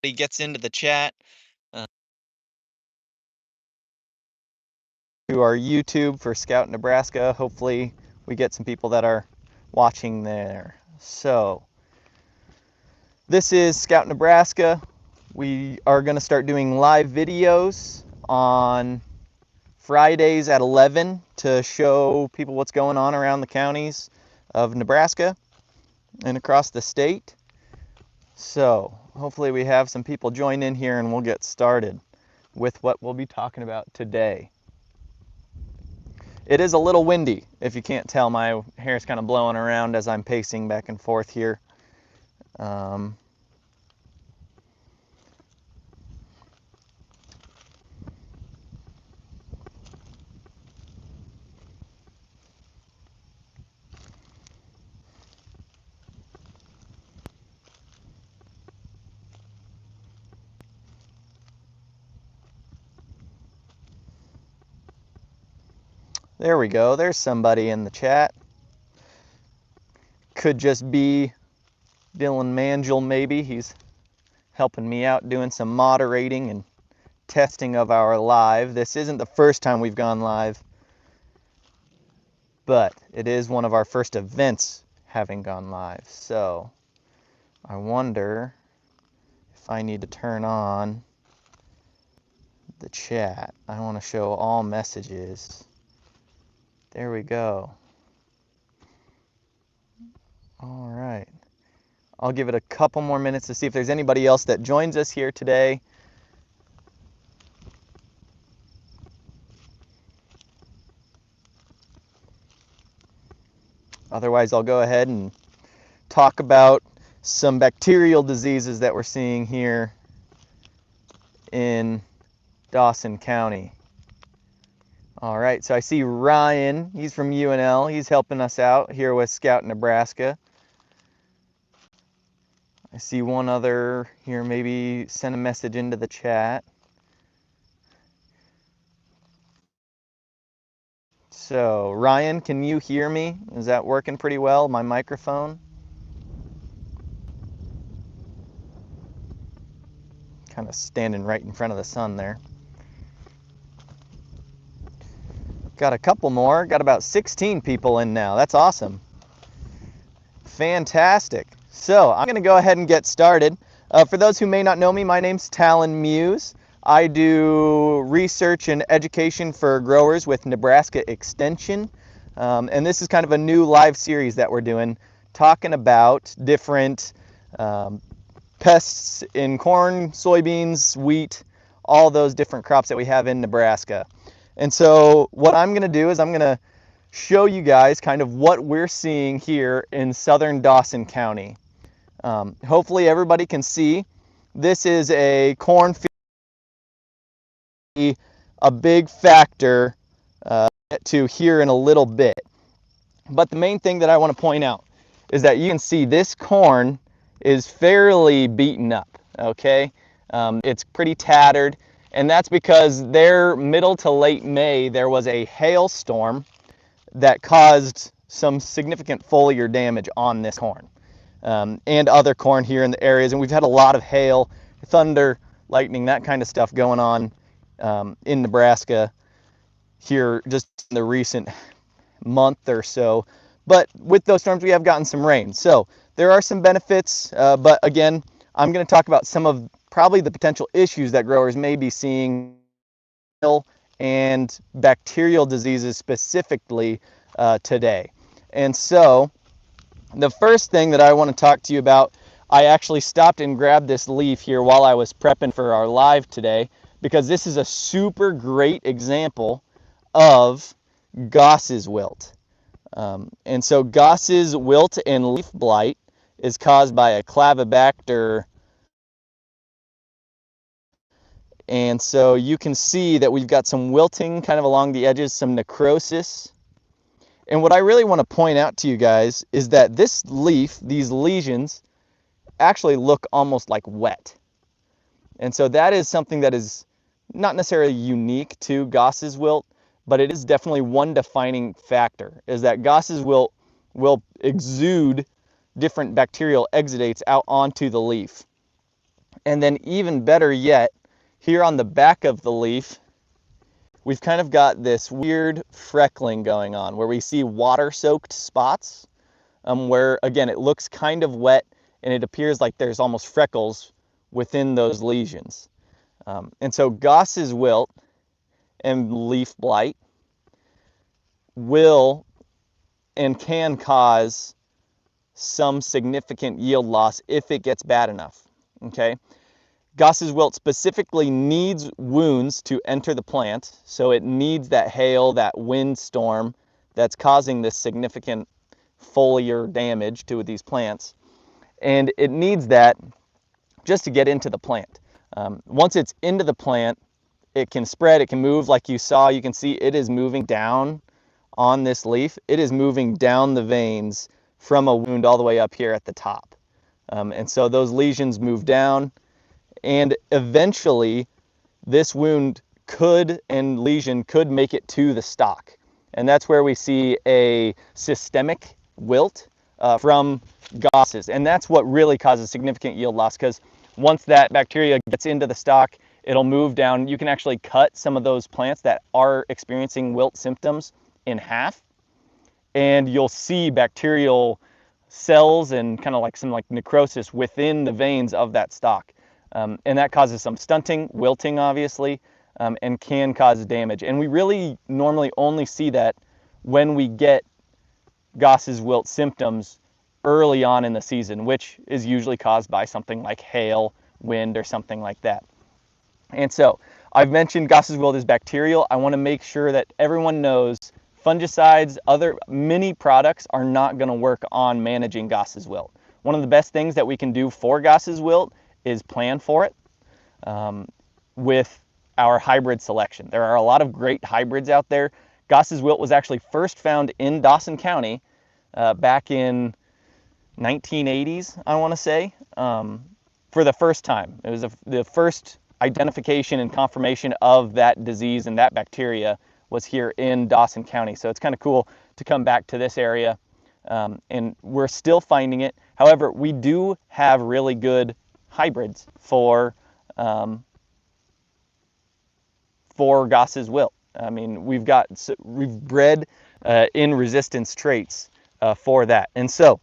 He gets into the chat. Uh, to our YouTube for Scout Nebraska. Hopefully we get some people that are watching there. So this is Scout Nebraska. We are going to start doing live videos on Fridays at 11 to show people what's going on around the counties of Nebraska and across the state. So hopefully we have some people join in here and we'll get started with what we'll be talking about today. It is a little windy, if you can't tell. My hair is kind of blowing around as I'm pacing back and forth here. There we go. There's somebody in the chat. Could just be Dylan Mangel, maybe. He's helping me out doing some moderating and testing of our live. This isn't the first time we've gone live, but it is one of our first events having gone live. So I wonder if I need to turn on the chat. I want to show all messages. There we go. All right. I'll give it a couple more minutes to see if there's anybody else that joins us here today. Otherwise, I'll go ahead and talk about some bacterial diseases that we're seeing here in Dawson County. All right, so I see Ryan. He's from UNL. He's helping us out here with Scout Nebraska. I see one other here, maybe send a message into the chat. So, Ryan, can you hear me? Is that working pretty well, my microphone? Kind of standing right in front of the sun there. Got a couple more. Got about 16 people in now. That's awesome. Fantastic. So I'm going to go ahead and get started. For those who may not know me, my name's Talon Muse. I do research and education for growers with Nebraska Extension. And this is kind of a new live series that we're doing, talking about different pests in corn, soybeans, wheat, all those different crops that we have in Nebraska. And so what I'm going to do is I'm going to show you guys kind of what we're seeing here in southern Dawson County. Hopefully everybody can see. This is a corn field, a big factor to here in a little bit. But the main thing that I want to point out is that you can see this corn is fairly beaten up, okay? It's pretty tattered, and that's because there middle to late May there was a hailstorm that caused some significant foliar damage on this corn and other corn here in the areas. And we've had a lot of hail, thunder, lightning, that kind of stuff going on in Nebraska here just in the recent month or so. But with those storms, we have gotten some rain. So there are some benefits, but again, I'm going to talk about some of probably the potential issues that growers may be seeing and bacterial diseases specifically today. And so the first thing that I want to talk to you about, I actually stopped and grabbed this leaf here while I was prepping for our live today, because this is a super great example of Goss's wilt. And so Goss's wilt and leaf blight is caused by a Clavibacter. And so you can see that we've got some wilting kind of along the edges, some necrosis. And what I really want to point out to you guys is that this leaf, these lesions, actually look almost like wet. And so that is something that is not necessarily unique to Goss's wilt, but it is definitely one defining factor, is that Goss's wilt will exude different bacterial exudates out onto the leaf. And then even better yet, here on the back of the leaf, we've kind of got this weird freckling going on where we see water-soaked spots, where again it looks kind of wet and it appears like there's almost freckles within those lesions. And so Goss's wilt and leaf blight will and can cause some significant yield loss if it gets bad enough. Okay, Goss's wilt specifically needs wounds to enter the plant, so it needs that hail, that wind storm that's causing this significant foliar damage to these plants, and it needs that just to get into the plant. Once it's into the plant, it can spread, it can move. Like you saw, you can see it is moving down on this leaf. It is moving down the veins from a wound all the way up here at the top. And so those lesions move down, and eventually this wound and lesion could make it to the stalk. And that's where we see a systemic wilt from Goss's. And that's what really causes significant yield loss, because once that bacteria gets into the stalk, it'll move down. You can actually cut some of those plants that are experiencing wilt symptoms in half, and you'll see bacterial cells and kind of like some necrosis within the veins of that stalk. And that causes some stunting, wilting obviously, and can cause damage. And we really normally only see that when we get Goss's wilt symptoms early on in the season, which is usually caused by something like hail, wind, or something like that. And so I've mentioned Goss's wilt is bacterial. I want to make sure that everyone knows fungicides, other many products are not going to work on managing Goss's wilt. One of the best things that we can do for Goss's wilt is plan for it with our hybrid selection. There are a lot of great hybrids out there. Goss's wilt was actually first found in Dawson County back in 1980s, I want to say, for the first time. It was the first identification and confirmation of that disease and that bacteria was here in Dawson County. So it's kind of cool to come back to this area, and we're still finding it. However, we do have really good hybrids for Goss's wilt. I mean, we've bred in resistance traits for that. And so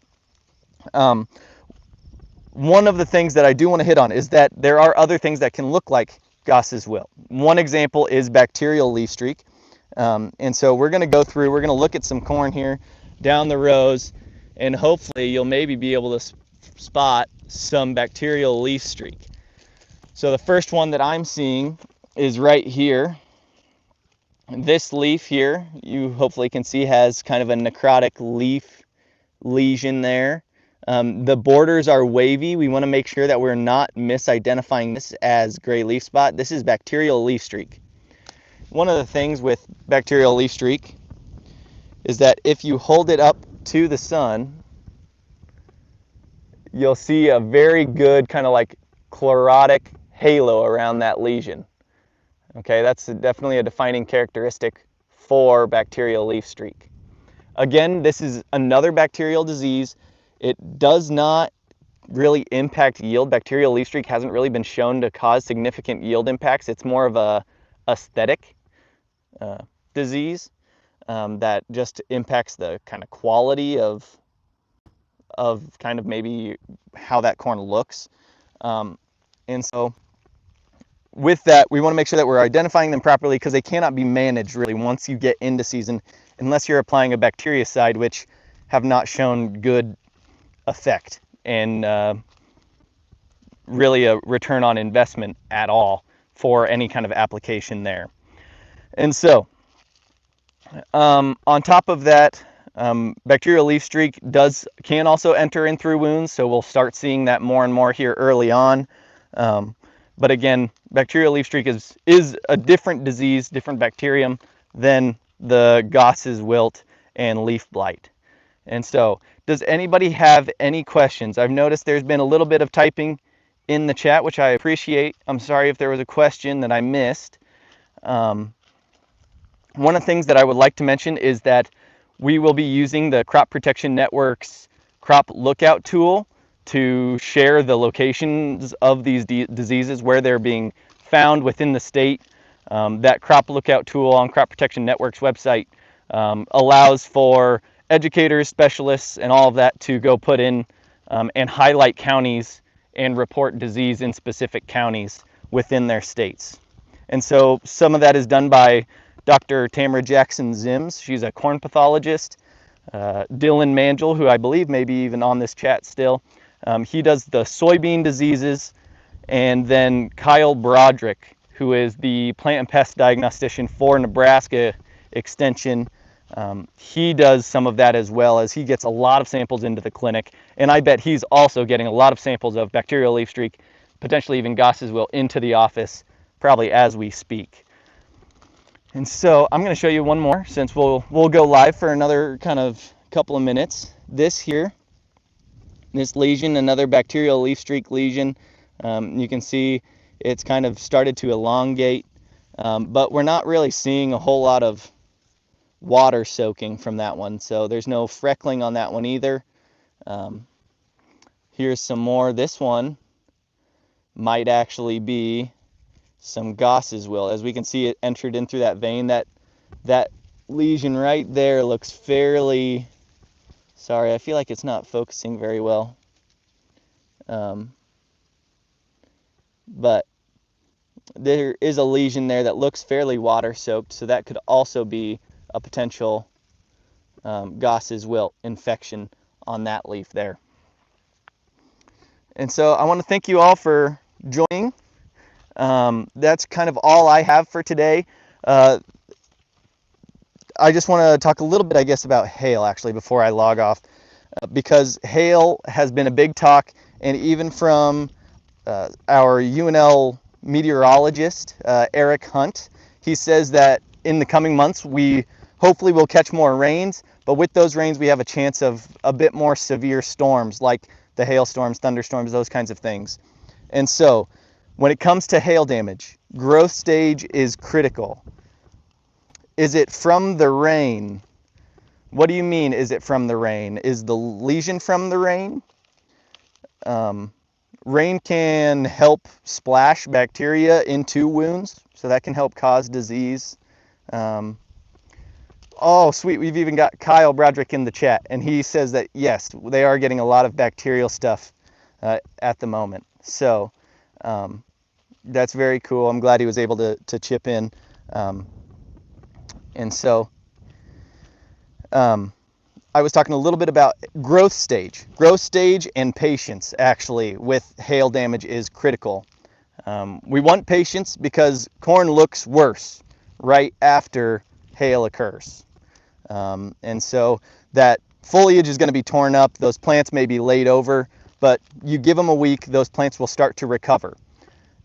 one of the things that I do want to hit on is that there are other things that can look like Goss's wilt. One example is bacterial leaf streak. And so we're going to look at some corn here down the rows, and hopefully you'll maybe be able to spot some bacterial leaf streak. So the first one that I'm seeing is right here. This leaf here, you hopefully can see, has kind of a necrotic leaf lesion there. The borders are wavy. We want to make sure that we're not misidentifying this as gray leaf spot. This is bacterial leaf streak. One of the things with bacterial leaf streak is that if you hold it up to the sun, you'll see a very good kind of like chlorotic halo around that lesion. Okay, that's definitely a defining characteristic for bacterial leaf streak. Again, this is another bacterial disease. It does not really impact yield. Bacterial leaf streak hasn't really been shown to cause significant yield impacts. It's more of a aesthetic disease that just impacts the kind of quality of kind of maybe how that corn looks. And so with that, we want to make sure that we're identifying them properly, because they cannot be managed really once you get into season unless you're applying a bactericide, which have not shown good effect and really a return on investment at all for any kind of application there. And so on top of that, bacterial leaf streak can also enter in through wounds, so we'll start seeing that more and more here early on. But again, bacterial leaf streak is a different disease, different bacterium than the Goss's wilt and leaf blight. And so, does anybody have any questions? I've noticed there's been a little bit of typing in the chat, which I appreciate. I'm sorry if there was a question that I missed. One of the things that I would like to mention is that we will be using the Crop Protection Network's Crop Lookout tool to share the locations of these diseases, where they're being found within the state. That Crop Lookout tool on Crop Protection Network's website allows for educators, specialists, and all of that to go put in and highlight counties and report disease in specific counties within their states. And so some of that is done by Dr. Tamara Jackson Zims. She's a corn pathologist. Dylan Mangel, who I believe may be even on this chat still, he does the soybean diseases. And then Kyle Broderick, who is the plant and pest diagnostician for Nebraska Extension, he does some of that as well, as he gets a lot of samples into the clinic. And I bet he's also getting a lot of samples of bacterial leaf streak, potentially even Goss's wilt, into the office, probably as we speak. And so I'm going to show you one more, since we'll go live for another kind of couple of minutes. This here, this lesion, another bacterial leaf streak lesion. You can see it's kind of started to elongate, but we're not really seeing a whole lot of water soaking from that one. So there's no freckling on that one either. Here's some more. This one might actually be some Goss's wilt. As we can see, it entered in through that vein. That lesion right there looks fairly, sorry, I feel like it's not focusing very well. But there is a lesion there that looks fairly water soaked, so that could also be a potential Goss's wilt infection on that leaf there. And so I want to thank you all for joining. That's kind of all I have for today. I just want to talk a little bit, I guess, about hail actually before I log off, because hail has been a big talk, and even from our UNL meteorologist, Eric Hunt, he says that in the coming months we hopefully will catch more rains, but with those rains we have a chance of a bit more severe storms, like the hailstorms, thunderstorms, those kinds of things. And so when it comes to hail damage, growth stage is critical. Is it from the rain? What do you mean, is it from the rain? Is the lesion from the rain? Rain can help splash bacteria into wounds, so that can help cause disease. Oh, sweet, we've even got Kyle Broderick in the chat, and he says that, yes, they are getting a lot of bacterial stuff at the moment. So that's very cool. I'm glad he was able to chip in. And so I was talking a little bit about growth stage. Growth stage and patience, actually, with hail damage is critical. We want patience because corn looks worse right after hail occurs. And so that foliage is going to be torn up. Those plants may be laid over, but you give them a week, those plants will start to recover.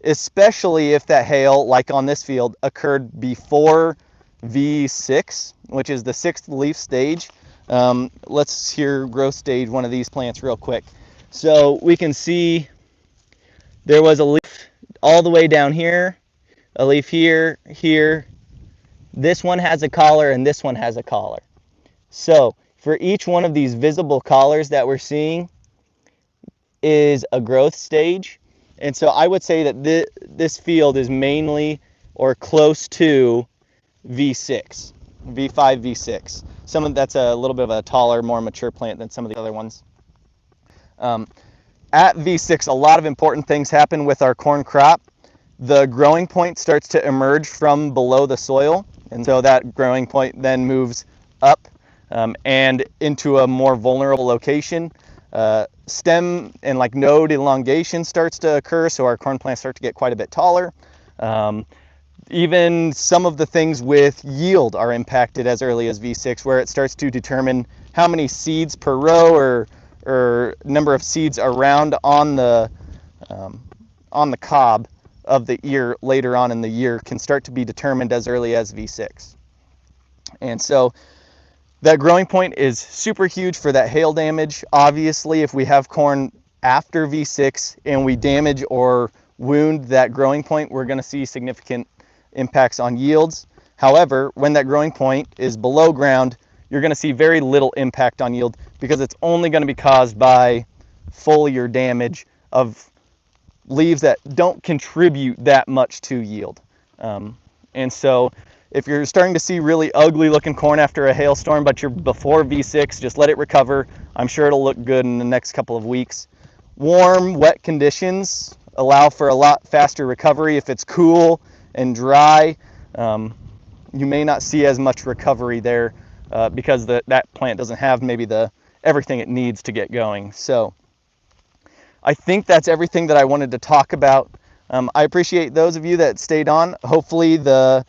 Especially if that hail, like on this field, occurred before V6, which is the 6th leaf stage. Let's hear growth stage one of these plants real quick. So we can see there was a leaf all the way down here, a leaf here, here. This one has a collar and this one has a collar. So for each one of these visible collars that we're seeing is a growth stage. And so I would say that this field is mainly or close to V6, V5, V6. Some of that's a little bit of a taller, more mature plant than some of the other ones. At V6, a lot of important things happen with our corn crop. The growing point starts to emerge from below the soil, and so that growing point then moves up and into a more vulnerable location. Stem and like node elongation starts to occur, so our corn plants start to get quite a bit taller. Even some of the things with yield are impacted as early as V6, where it starts to determine how many seeds per row or number of seeds around on the cob of the ear later on in the year can start to be determined as early as V6. And so that growing point is super huge for that hail damage. Obviously, if we have corn after V6 and we damage or wound that growing point, we're going to see significant impacts on yields. However, when that growing point is below ground, you're going to see very little impact on yield because it's only going to be caused by foliar damage of leaves that don't contribute that much to yield. And so if you're starting to see really ugly looking corn after a hailstorm, but you're before V6, just let it recover. I'm sure it'll look good in the next couple of weeks. Warm, wet conditions allow for a lot faster recovery. If it's cool and dry, you may not see as much recovery there because that plant doesn't have maybe everything it needs to get going. So I think that's everything that I wanted to talk about. I appreciate those of you that stayed on. Hopefully the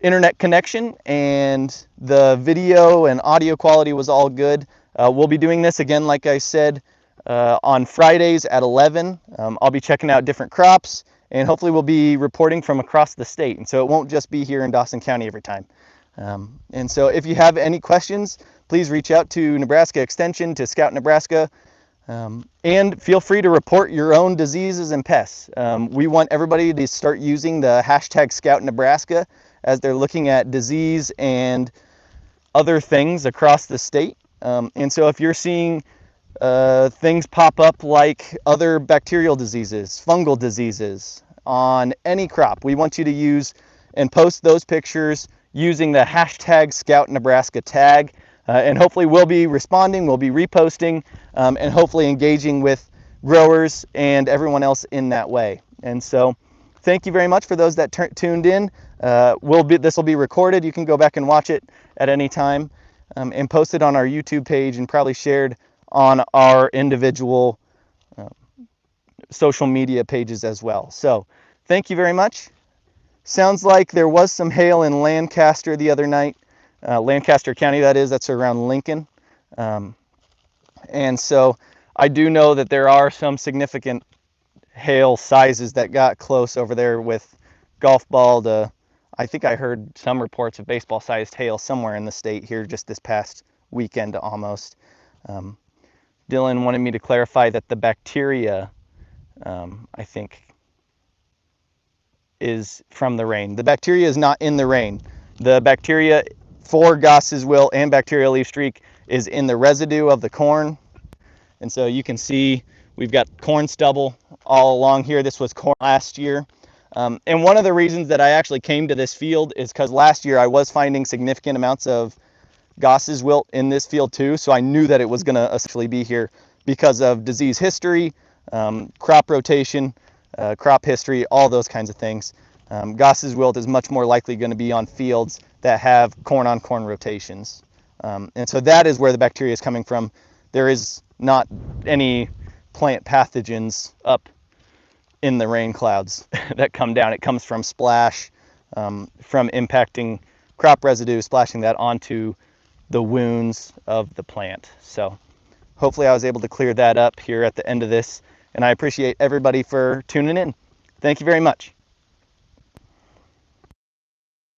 internet connection and the video and audio quality was all good. We'll be doing this again, like I said, on Fridays at 11. I'll be checking out different crops, and hopefully we'll be reporting from across the state. And so it won't just be here in Dawson County every time. And so if you have any questions, please reach out to Nebraska Extension, to Scout Nebraska. And feel free to report your own diseases and pests. We want everybody to start using the hashtag ScoutNebraska as they're looking at disease and other things across the state. And so if you're seeing things pop up like other bacterial diseases, fungal diseases on any crop, we want you to use and post those pictures using the hashtag ScoutNebraska tag. And hopefully we'll be responding, we'll be reposting, and hopefully engaging with growers and everyone else in that way. And so thank you very much for those that tuned in. This will be recorded. You can go back and watch it at any time, and post it on our YouTube page and probably shared on our individual social media pages as well. So thank you very much. Sounds like there was some hail in Lancaster the other night. Lancaster County, that's around Lincoln. And so I do know that there are some significant hail sizes that got close over there with golf ball to, I think I heard some reports of baseball sized hail somewhere in the state here just this past weekend almost. Dylan wanted me to clarify that the bacteria, I think, is from the rain. The bacteria is not in the rain. The bacteria for Goss's wilt and bacterial leaf streak is in the residue of the corn. And so you can see we've got corn stubble all along here. This was corn last year. And one of the reasons that I actually came to this field is because last year I was finding significant amounts of Goss's wilt in this field too. So I knew that it was gonna essentially be here because of disease history, crop rotation, crop history, all those kinds of things. Goss's wilt is much more likely going to be on fields that have corn on corn rotations. And so that is where the bacteria is coming from. There is not any plant pathogens up in the rain clouds that come down. It comes from splash, from impacting crop residue, splashing that onto the wounds of the plant. So hopefully I was able to clear that up here at the end of this. And I appreciate everybody for tuning in. Thank you very much.